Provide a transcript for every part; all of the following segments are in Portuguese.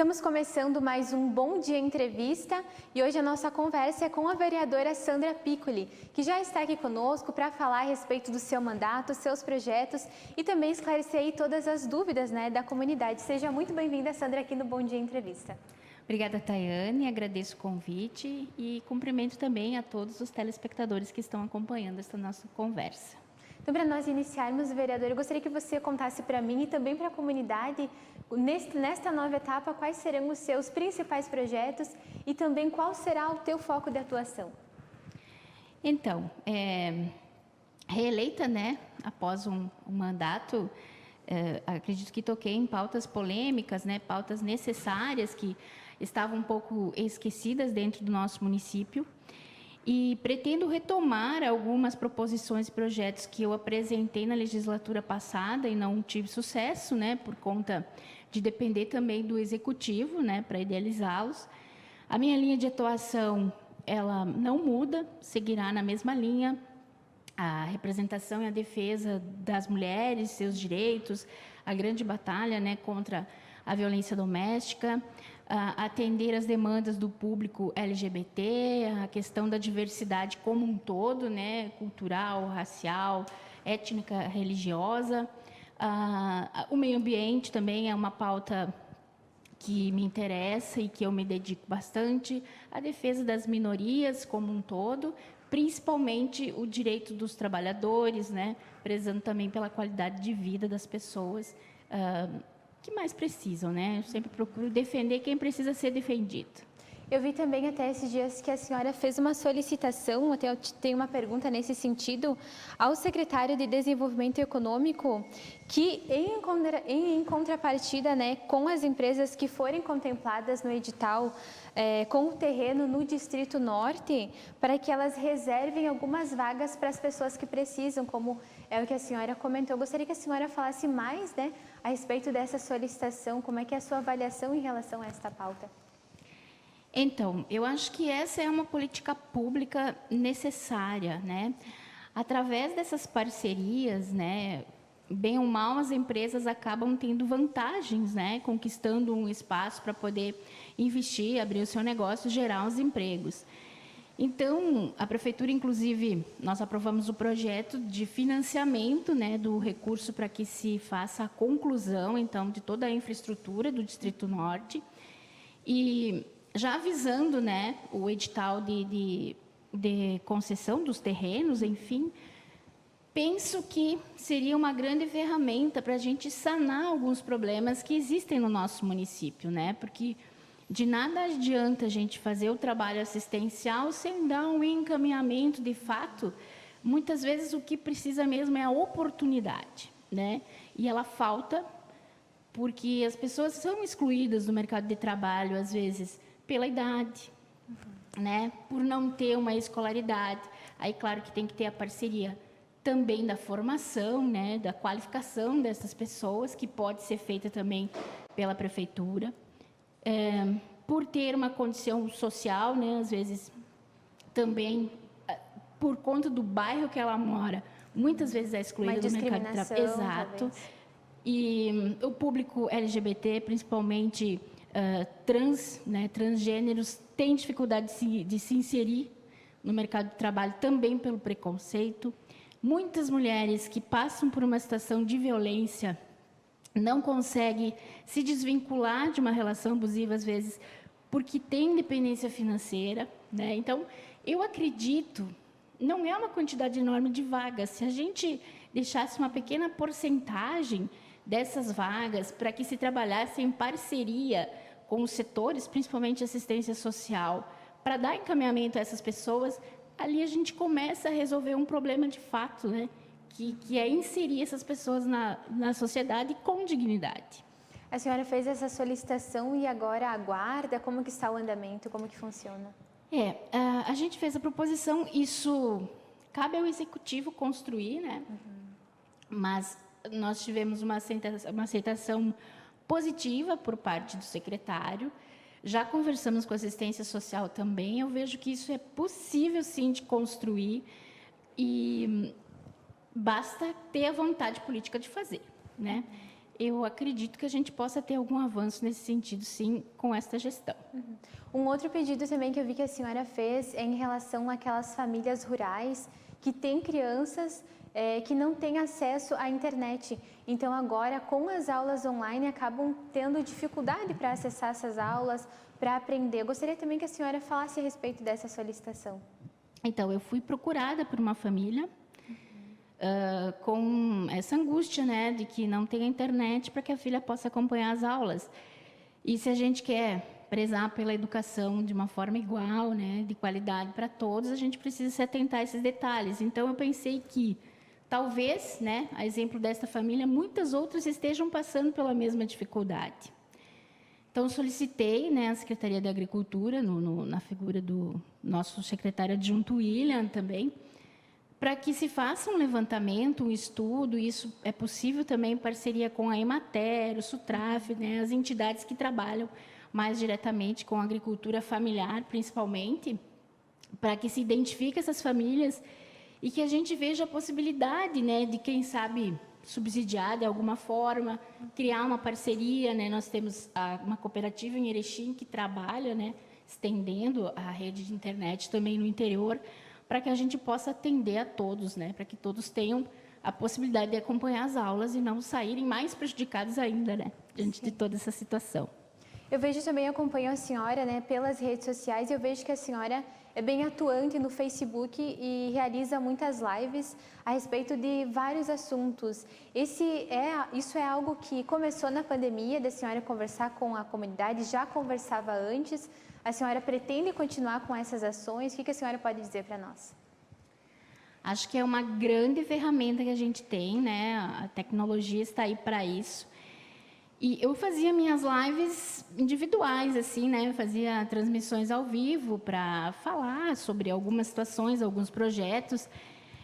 Estamos começando mais um Bom Dia Entrevista e hoje a nossa conversa é com a vereadora Sandra Piccoli, que já está aqui conosco para falar a respeito do seu mandato, seus projetos e também esclarecer aí todas as dúvidas, da comunidade. Seja muito bem-vinda, Sandra, aqui no Bom Dia Entrevista. Obrigada, Tayane, agradeço o convite e cumprimento também a todos os telespectadores que estão acompanhando esta nossa conversa. Então, para nós iniciarmos, vereadora, eu gostaria que você contasse para mim e também para a comunidade, nesta nova etapa, quais serão os seus principais projetos e também qual será o teu foco de atuação. Então, reeleita, após um mandato, acredito que toquei em pautas polêmicas, pautas necessárias que estavam um pouco esquecidas dentro do nosso município. E pretendo retomar algumas proposições e projetos que eu apresentei na legislatura passada e não tive sucesso, por conta de depender também do executivo, para idealizá-los. A minha linha de atuação, ela não muda, seguirá na mesma linha. A representação e a defesa das mulheres, seus direitos, a grande batalha, contra a violência doméstica, atender as demandas do público LGBT, a questão da diversidade como um todo, cultural, racial, étnica, religiosa. O meio ambiente também é uma pauta que me interessa e que eu me dedico bastante. A defesa das minorias como um todo, principalmente o direito dos trabalhadores, prezando também pela qualidade de vida das pessoas que mais precisam, Eu sempre procuro defender quem precisa ser defendido. Eu vi também até esses dias que a senhora fez uma solicitação, até eu tenho uma pergunta nesse sentido, ao secretário de Desenvolvimento Econômico, que em contrapartida, com as empresas que forem contempladas no edital, com o terreno no Distrito Norte, para que elas reservem algumas vagas para as pessoas que precisam, como é o que a senhora comentou. Eu gostaria que a senhora falasse mais, a respeito dessa solicitação, como é que é a sua avaliação em relação a esta pauta? Então, eu acho que essa é uma política pública necessária, Através dessas parcerias, bem ou mal, as empresas acabam tendo vantagens, conquistando um espaço para poder investir, abrir o seu negócio, gerar os empregos. Então, a prefeitura, inclusive, nós aprovamos o projeto de financiamento, do recurso para que se faça a conclusão, então, de toda a infraestrutura do Distrito Norte. E já avisando, o edital de concessão dos terrenos, enfim, penso que seria uma grande ferramenta para a gente sanar alguns problemas que existem no nosso município, porque de nada adianta a gente fazer o trabalho assistencial sem dar um encaminhamento de fato. Muitas vezes o que precisa mesmo é a oportunidade, E ela falta porque as pessoas são excluídas do mercado de trabalho, às vezes, pela idade, por não ter uma escolaridade. Aí, claro que tem que ter a parceria também da formação, da qualificação dessas pessoas, que pode ser feita também pela prefeitura. Por ter uma condição social, às vezes também por conta do bairro que ela mora, muitas vezes é excluída do mercado de trabalho. Exato. Talvez. E o público LGBT, principalmente transgêneros, tem dificuldade de se inserir no mercado de trabalho também pelo preconceito. Muitas mulheres que passam por uma situação de violência não conseguem se desvincular de uma relação abusiva, às vezes, porque tem independência financeira, Então, eu acredito, não é uma quantidade enorme de vagas. Se a gente deixasse uma pequena porcentagem dessas vagas para que se trabalhasse em parceria com os setores, principalmente assistência social, para dar encaminhamento a essas pessoas, ali a gente começa a resolver um problema de fato, que é inserir essas pessoas na sociedade com dignidade. A senhora fez essa solicitação e agora aguarda? Como que está o andamento? Como que funciona? A gente fez a proposição, isso cabe ao executivo construir, Mas nós tivemos uma aceitação positiva por parte do secretário. Já conversamos com a assistência social também. Eu vejo que isso é possível, sim, de construir e basta ter a vontade política de fazer, eu acredito que a gente possa ter algum avanço nesse sentido, sim, com esta gestão. Um outro pedido também que eu vi que a senhora fez é em relação àquelas famílias rurais que têm crianças que não têm acesso à internet. Então, agora, com as aulas online, acabam tendo dificuldade para acessar essas aulas, para aprender. Eu gostaria também que a senhora falasse a respeito dessa solicitação. Então, eu fui procurada por uma família com essa angústia, né, de que não tem internet para que a filha possa acompanhar as aulas. E se a gente quer prezar pela educação de uma forma igual, né, de qualidade para todos, a gente precisa se atentar a esses detalhes. Então, eu pensei que talvez, né, a exemplo desta família, muitas outras estejam passando pela mesma dificuldade. Então, solicitei, né, à Secretaria de Agricultura, na figura do nosso secretário adjunto William também, para que se faça um levantamento, um estudo. Isso é possível também em parceria com a Emater, o Sutraf, né, as entidades que trabalham mais diretamente com a agricultura familiar, principalmente, para que se identifique essas famílias e que a gente veja a possibilidade, né, de, quem sabe, subsidiar de alguma forma, criar uma parceria, né? Nós temos uma cooperativa em Erechim que trabalha, né, estendendo a rede de internet também no interior, para que a gente possa atender a todos, né, para que todos tenham a possibilidade de acompanhar as aulas e não saírem mais prejudicados ainda, né, diante de toda essa situação. Eu vejo também, acompanho a senhora, né, pelas redes sociais, e eu vejo que a senhora é bem atuante no Facebook e realiza muitas lives a respeito de vários assuntos. Isso é algo que começou na pandemia, da senhora conversar com a comunidade, já conversava antes? A senhora pretende continuar com essas ações? O que a senhora pode dizer para nós? Acho que é uma grande ferramenta que a gente tem, né? A tecnologia está aí para isso. E eu fazia minhas lives individuais, assim, né? Fazia transmissões ao vivo para falar sobre algumas situações, alguns projetos.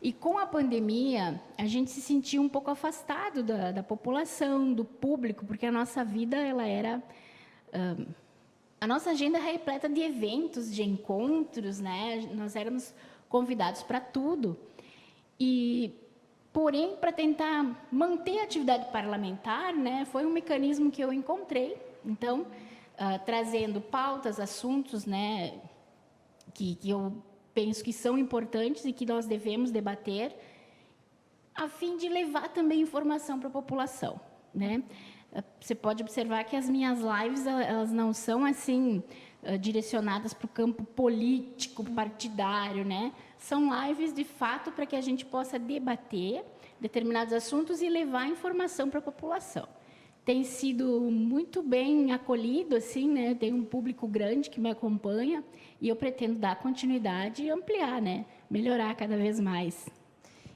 E com a pandemia, a gente se sentia um pouco afastado da população, do público, porque a nossa vida, ela era... a nossa agenda é repleta de eventos, de encontros, né? Nós éramos convidados para tudo. Porém, para tentar manter a atividade parlamentar, né, foi um mecanismo que eu encontrei. Então, trazendo pautas, assuntos, né, que eu penso que são importantes e que nós devemos debater, a fim de levar também informação para a população, né? Você pode observar que as minhas lives, elas não são assim direcionadas para o campo político, partidário, né? São lives, de fato, para que a gente possa debater determinados assuntos e levar informação para a população. Tem sido muito bem acolhido, assim, né? Tem um público grande que me acompanha e eu pretendo dar continuidade e ampliar, né? Melhorar cada vez mais.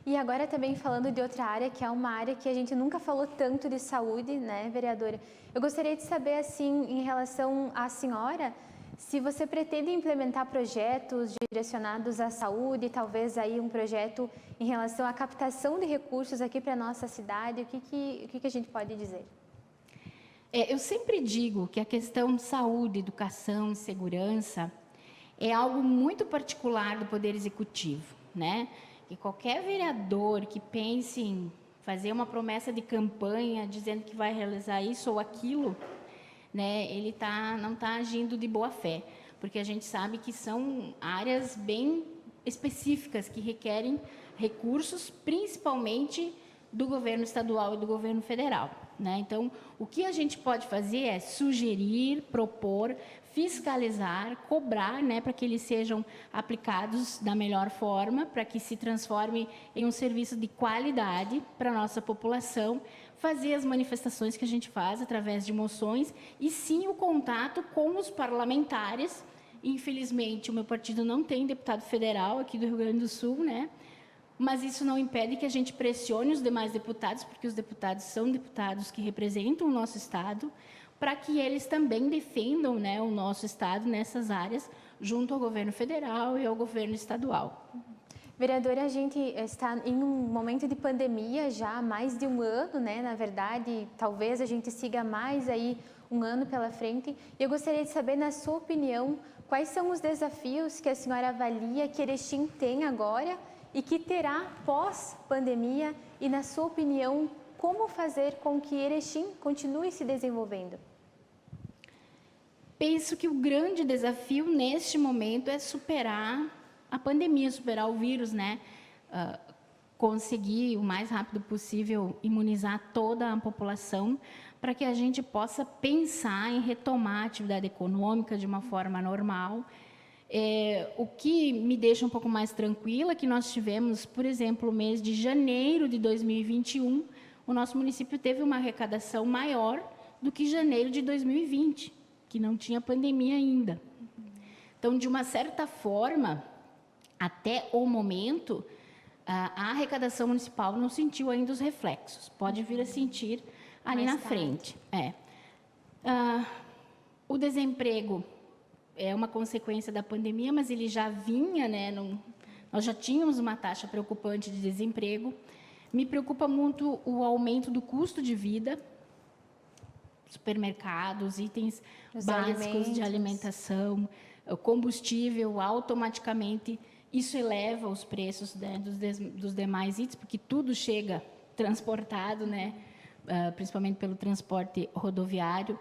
E agora também falando de outra área, que é uma área que a gente nunca falou tanto de saúde, né, vereadora? Eu gostaria de saber, assim, em relação à senhora, se você pretende implementar projetos direcionados à saúde, talvez aí um projeto em relação à captação de recursos aqui para a nossa cidade, o que a gente pode dizer? Eu sempre digo que a questão de saúde, educação e segurança é algo muito particular do Poder Executivo, né? E qualquer vereador que pense em fazer uma promessa de campanha dizendo que vai realizar isso ou aquilo, né, ele não está agindo de boa fé, porque a gente sabe que são áreas bem específicas que requerem recursos, principalmente do governo estadual e do governo federal, né? Então, o que a gente pode fazer é sugerir, propor, fiscalizar, cobrar, né, para que eles sejam aplicados da melhor forma, para que se transforme em um serviço de qualidade para a nossa população, fazer as manifestações que a gente faz através de moções e sim o contato com os parlamentares. Infelizmente, o meu partido não tem deputado federal aqui do Rio Grande do Sul, né? Mas isso não impede que a gente pressione os demais deputados, porque os deputados são deputados que representam o nosso Estado, para que eles também defendam, né, o nosso Estado nessas áreas, junto ao governo federal e ao governo estadual. Vereadora, a gente está em um momento de pandemia já há mais de um ano, né? Na verdade, talvez a gente siga mais aí um ano pela frente. E eu gostaria de saber, na sua opinião, quais são os desafios que a senhora avalia que Erechim tem agora e que terá pós-pandemia? E, na sua opinião, como fazer com que Erechim continue se desenvolvendo? Penso que o grande desafio neste momento é superar a pandemia, superar o vírus, né? Conseguir o mais rápido possível imunizar toda a população para que a gente possa pensar em retomar a atividade econômica de uma forma normal. O que me deixa um pouco mais tranquila é que nós tivemos, por exemplo, o mês de janeiro de 2021, o nosso município teve uma arrecadação maior do que janeiro de 2020, que não tinha pandemia ainda. Então, de uma certa forma, até o momento, a arrecadação municipal não sentiu ainda os reflexos. Pode vir a sentir ali na frente. O desemprego é uma consequência da pandemia, mas ele já vinha, né? Nós já tínhamos uma taxa preocupante de desemprego. Me preocupa muito o aumento do custo de vida, supermercados, itens básicos de alimentação, o combustível, automaticamente isso eleva os preços, né, dos demais itens, porque tudo chega transportado, né, principalmente pelo transporte rodoviário.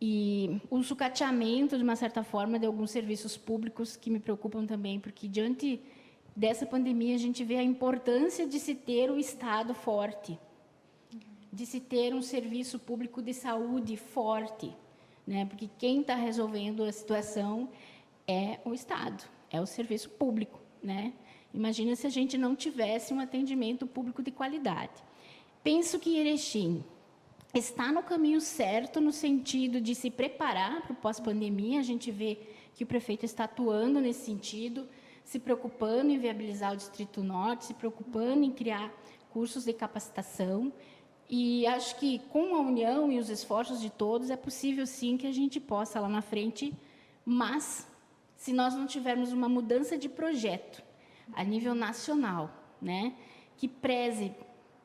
E o sucateamento, de uma certa forma, de alguns serviços públicos que me preocupam também, porque diante dessa pandemia a gente vê a importância de se ter o Estado forte, de se ter um serviço público de saúde forte, né? Porque quem está resolvendo a situação é o Estado, é o serviço público, né? Imagina se a gente não tivesse um atendimento público de qualidade. Penso que Erechim está no caminho certo no sentido de se preparar para o pós-pandemia. A gente vê que o prefeito está atuando nesse sentido, se preocupando em viabilizar o Distrito Norte, se preocupando em criar cursos de capacitação. E acho que, com a união e os esforços de todos, é possível, sim, que a gente possa lá na frente, mas se nós não tivermos uma mudança de projeto a nível nacional, né, que preze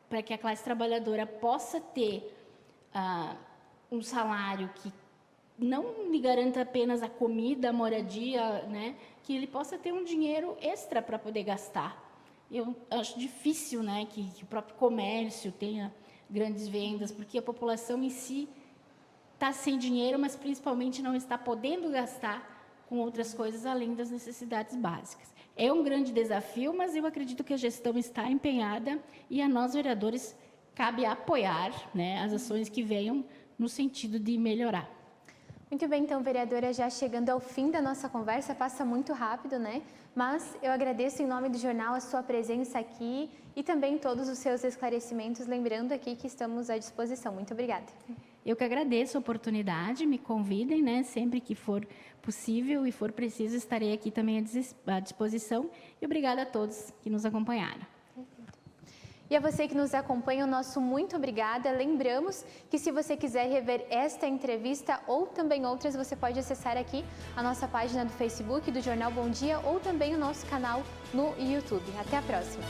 para que a classe trabalhadora possa ter um salário que não lhe garanta apenas a comida, a moradia, né, que ele possa ter um dinheiro extra para poder gastar. Eu acho difícil, né, que o próprio comércio tenha grandes vendas, porque a população em si está sem dinheiro, mas principalmente não está podendo gastar com outras coisas além das necessidades básicas. É um grande desafio, mas eu acredito que a gestão está empenhada e a nós, vereadores, cabe apoiar, né, as ações que venham no sentido de melhorar. Muito bem, então, vereadora, já chegando ao fim da nossa conversa, passa muito rápido, né? Mas eu agradeço em nome do jornal a sua presença aqui e também todos os seus esclarecimentos, lembrando aqui que estamos à disposição. Muito obrigada. Eu que agradeço a oportunidade, me convidem, né? Sempre que for possível e for preciso, estarei aqui também à disposição. E obrigada a todos que nos acompanharam. E a você que nos acompanha, o nosso muito obrigada. Lembramos que se você quiser rever esta entrevista ou também outras, você pode acessar aqui a nossa página do Facebook do Jornal Bom Dia ou também o nosso canal no YouTube. Até a próxima!